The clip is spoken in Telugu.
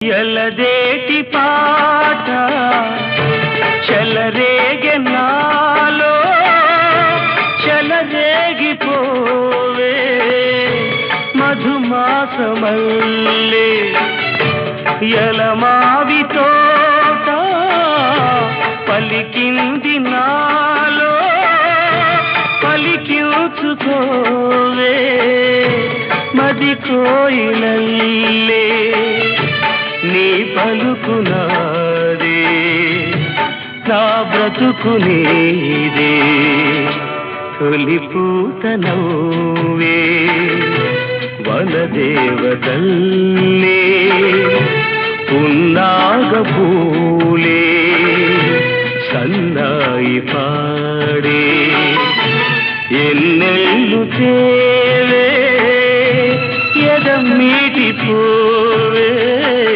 ఎలదేటి పాట చెలరేగె నాలో చెలరేగిపోవే మధుమాసమల్లే ఎలమావి తోట పలికింది నాలో పలికించుకోవే మది కోయిలల్లే నీ పలుకునాదే నా బ్రతుకు నీదే తొలి పూత నవ్వే వనదేవతల్లే పున్నాగ పూలే సన్నాయి పాడే ఎన్నెల్లు